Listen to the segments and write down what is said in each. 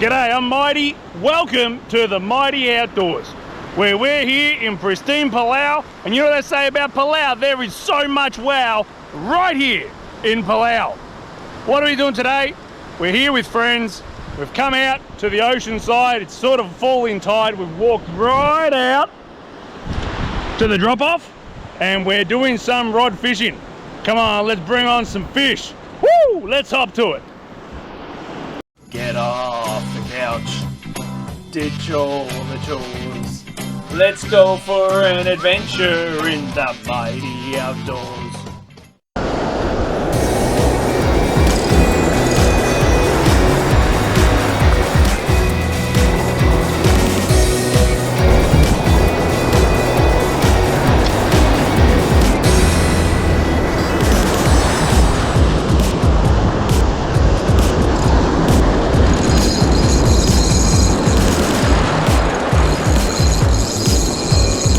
G'day, I'm Mighty. Welcome to the Mighty Outdoors, where we're here in pristine Palau. And you know what they say about Palau? There is so much wow right here in Palau. What are we doing today? We're here with friends. We've come out to the ocean side. It's sort of falling tide. We've walked right out to the drop-off and we're doing some rod fishing. Come on, let's bring on some fish. Woo! Let's hop to it. Get off the couch, ditch all the chores. Let's go for an adventure in the mighty outdoors.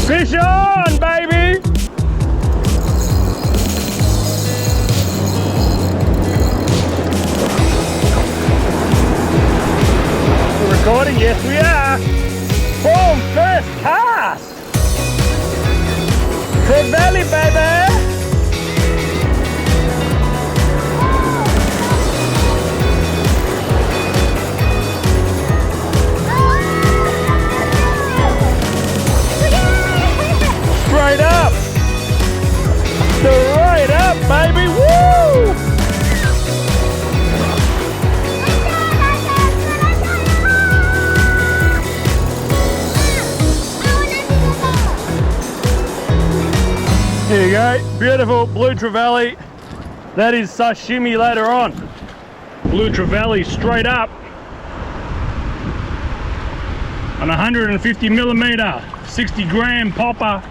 Fish on, baby! We're recording, yes we are. Boom, first cast! Trevally, baby! Straight up! Straight up, baby! Woo! Here you go, beautiful blue trevally. That is sashimi later on. Blue trevally straight up on 150mm, 60 g popper.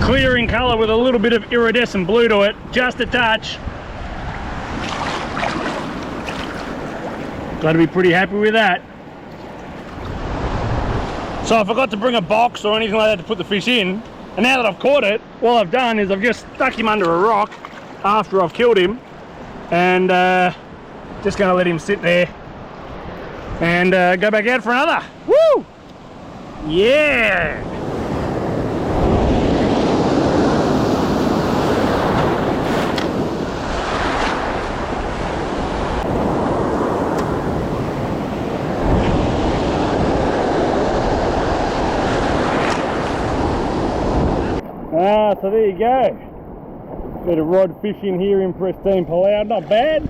Clear in colour with a little bit of iridescent blue to it, just a touch. Got to be pretty happy with that. So I forgot to bring a box or anything like that to put the fish in, and now that I've caught it, all I've done is I've just stuck him under a rock after I've killed him, and just going to let him sit there and go back out for another. Woo! Yeah! So there you go. Bit of rod fishing here in pristine Palau. Not bad.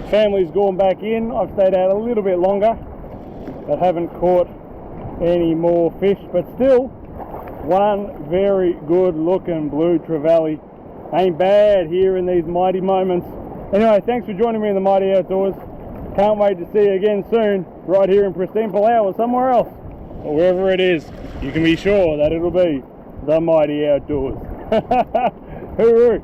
Family's gone back in. I've stayed out a little bit longer, but haven't caught any more fish. But still, one very good looking blue trevally. Ain't bad here in these mighty moments. Anyway, thanks for joining me in the Mighty Outdoors. Can't wait to see you again soon, right here in pristine Palau or somewhere else. Or wherever it is, you can be sure that it'll be the Mighty Outdoors. Hooroo!